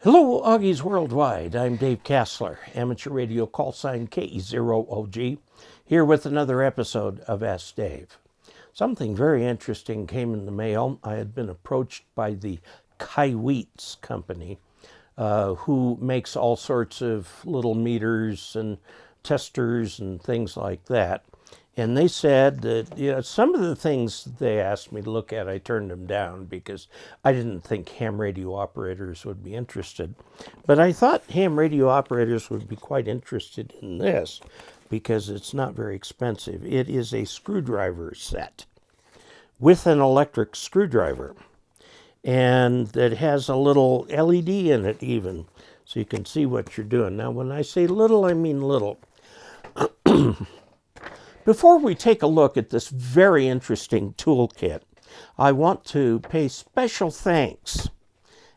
Hello, Augies Worldwide. I'm Dave Kassler, amateur radio call sign KE0OG, here with another episode of Ask Dave. Something very interesting came in the mail. I had been approached by the Kaiweets company, who makes all sorts of little meters and testers and things like that. And they said that some of the things they asked me to look at, I turned them down because I didn't think ham radio operators would be interested. But I thought ham radio operators would be quite interested in this because it's not very expensive. It is a screwdriver set with an electric screwdriver. And that has a little LED in it even, so you can see what you're doing. Now, when I say little, I mean little. Before we take a look at this very interesting toolkit, I want to pay special thanks.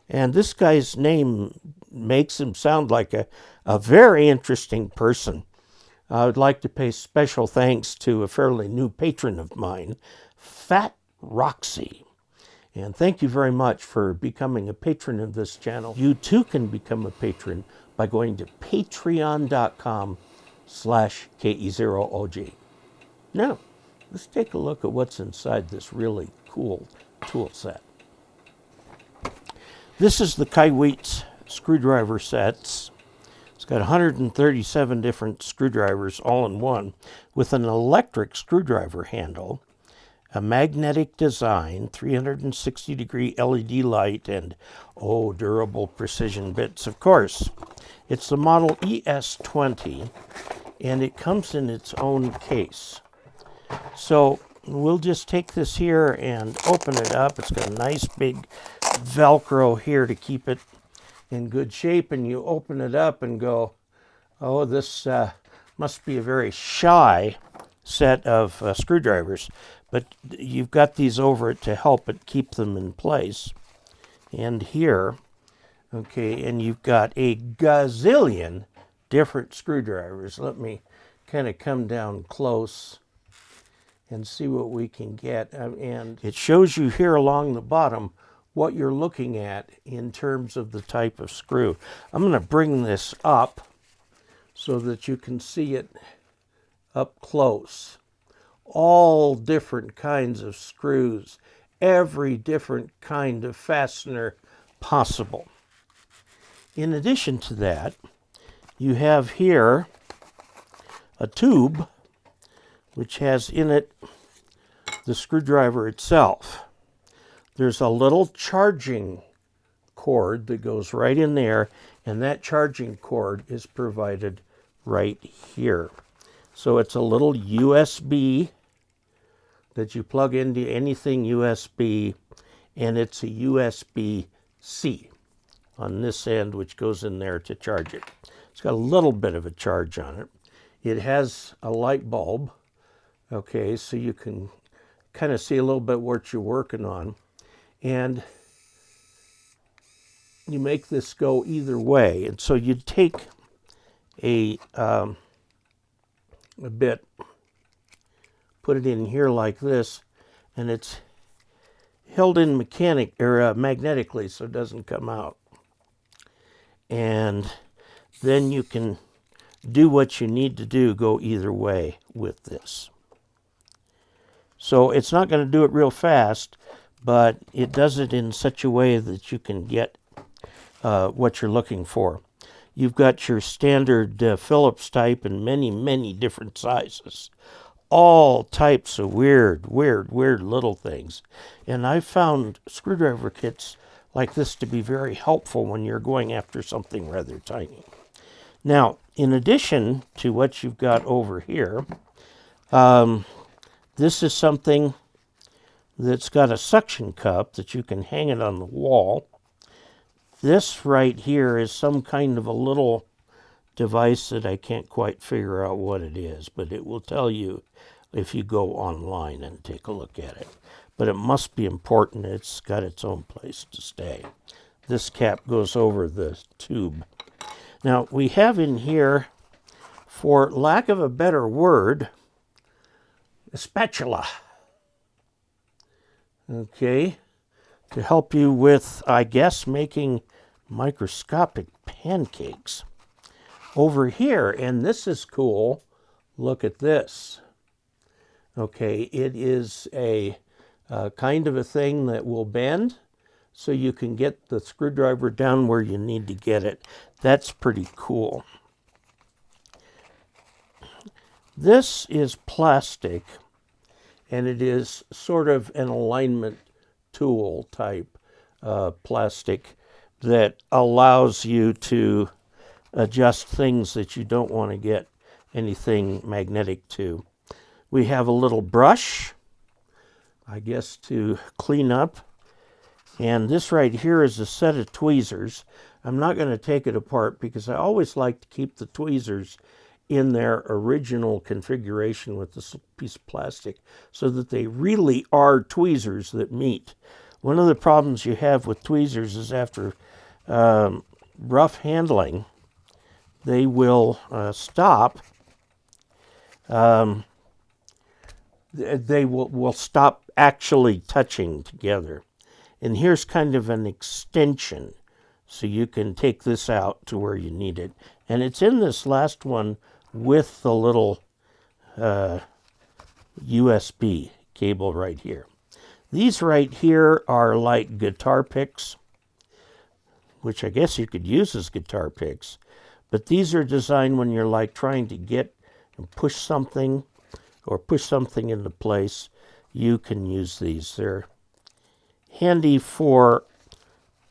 And this guy's name makes him sound like a very interesting person. I would like to pay special thanks to a fairly new patron of mine, Fat Roxy. And thank you very much for becoming a patron of this channel. You too can become a patron by going to patreon.com/KE0OG. Now, let's take a look at what's inside this really cool tool set. This is the Kaiweets screwdriver sets. It's got 137 different screwdrivers all in one with an electric screwdriver handle, a magnetic design, 360-degree LED light, and, durable precision bits, of course. It's the model ES20, and it comes in its own case. So we'll just take this here and open it up. It's got a nice big Velcro here to keep it in good shape, and you open it up and go, oh, this must be a very shy set of screwdrivers. But you've got these over it to help it keep them in place. And here, okay, and you've got a gazillion different screwdrivers. Let me kind of come down close and see what we can get. And it shows you here along the bottom what you're looking at in terms of the type of screw. I'm going to bring this up so that you can see it up close. All different kinds of screws, every different kind of fastener possible. In addition to that, you have here a tube which has in it the screwdriver itself. There's a little charging cord that goes right in there, and that charging cord is provided right here. So it's a little USB that you plug into anything USB, and it's a USB-C on this end, which goes in there to charge it. It's got a little bit of a charge on it. It has a light bulb, okay, so you can kind of see a little bit what you're working on. And you make this go either way. And so you take a bit, put it in here like this, and it's held in magnetically so it doesn't come out. And then you can do what you need to do, go either way with this. So it's not going to do it real fast, but it does it in such a way that you can get what you're looking for. You've got your standard Phillips type and many, many different sizes. All types of weird little things. And I've found screwdriver kits like this to be very helpful when you're going after something rather tiny. Now, in addition to what you've got over here, this is something that's got a suction cup that you can hang it on the wall. This right here is some kind of a little device that I can't quite figure out what it is, but it will tell you if you go online and take a look at it. But it must be important. It's got its own place to stay. This cap goes over the tube. Now, we have in here, for lack of a better word, a spatula. Okay, to help you with, I guess, making microscopic pancakes. Over here, and this is cool, look at this. Okay, it is a kind of a thing that will bend so you can get the screwdriver down where you need to get it. That's pretty cool. This is plastic, and it is sort of an alignment tool type plastic that allows you to adjust things that you don't want to get anything magnetic to. We have a little brush, I guess, to clean up. And this right here is a set of tweezers. I'm not going to take it apart because I always like to keep the tweezers in their original configuration with this piece of plastic so that they really are tweezers that meet. One of the problems you have with tweezers is after rough handling, they will stop. They will stop actually touching together. And here's kind of an extension, so you can take this out to where you need it. And it's in this last one with the little USB cable right here. These right here are like guitar picks, which I guess you could use as guitar picks. But these are designed when you're like trying to get and push something or push something into place. You can use these. They're handy for,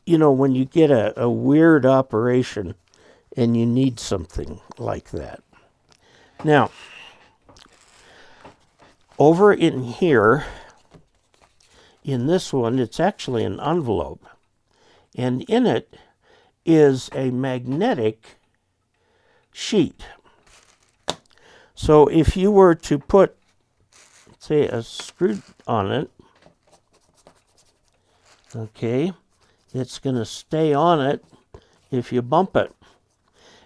you know, when you get a weird operation and you need something like that. Now, over in here, in this one, it's actually an envelope. And in it is a magnetic sheet. So if you were to put, say, a screw on it, okay, it's going to stay on it if you bump it.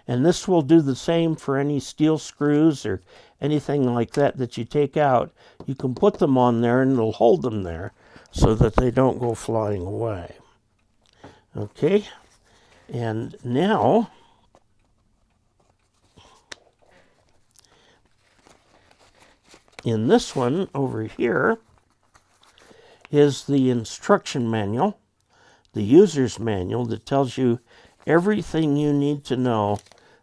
And this will do the same for any steel screws or anything like that that you take out. You can put them on there and it'll hold them there so that they don't go flying away. Okay, and now in this one over here is the instruction manual, the user's manual that tells you everything you need to know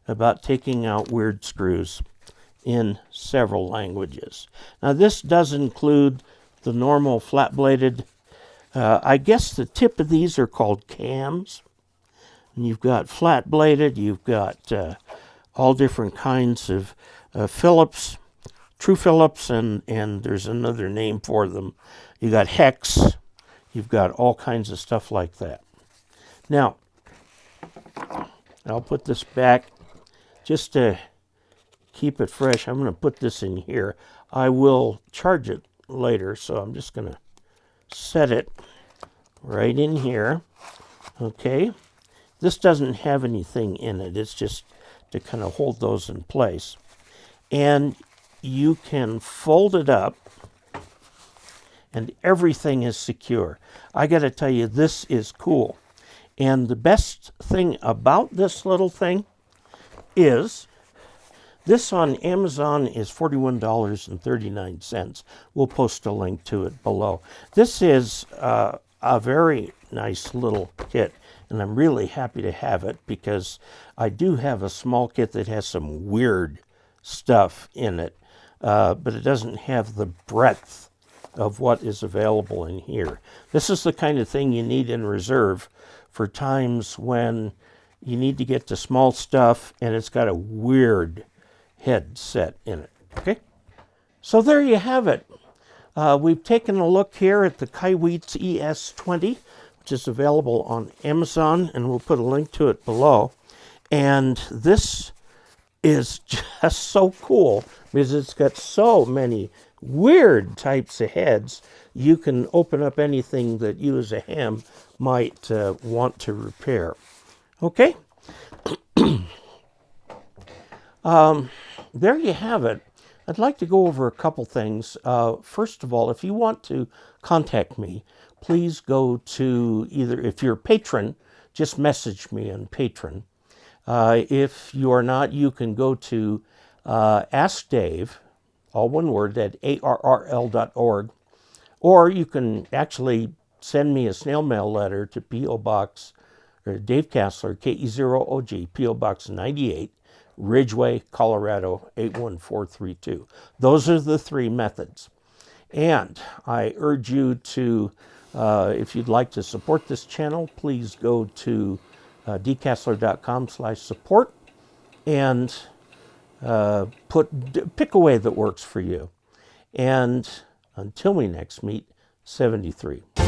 about taking out weird screws in several languages. Now this does include the normal flat-bladed, I guess the tip of these are called cams. And you've got flat-bladed, you've got all different kinds of Phillips, True Phillips, and there's another name for them. You got hex, you've got all kinds of stuff like that. Now, I'll put this back just to keep it fresh. I'm going to put this in here. I will charge it later, so I'm just going to set it right in here. Okay. This doesn't have anything in it. It's just to kind of hold those in place. And you can fold it up and everything is secure. I got to tell you, this is cool. And the best thing about this little thing is this on Amazon is $41.39. We'll post a link to it below. This is a very nice little kit, and I'm really happy to have it because I do have a small kit that has some weird stuff in it, but it doesn't have the breadth of what is available in here. This is the kind of thing you need in reserve for times when you need to get to small stuff and it's got a weird head set in it. Okay, so there you have it. We've taken a look here at the Kaiweets ES20, which is available on Amazon, and we'll put a link to it below. And this is just so cool because it's got so many weird types of heads. You can open up anything that you as a ham might want to repair. Okay? There you have it. I'd like to go over a couple things. First of all, if you want to contact me, please go to either, if you're a patron, just message me on Patreon. If you are not, you can go to Ask Dave, all one word, at arrl.org, or you can actually send me a snail mail letter to P.O. Box, or Dave Kassler, KE0OG, P.O. Box 98, Ridgeway, Colorado 81432. Those are the three methods. And I urge you to, if you'd like to support this channel, please go to dkassler.com/support and pick a way that works for you. And until we next meet, 73.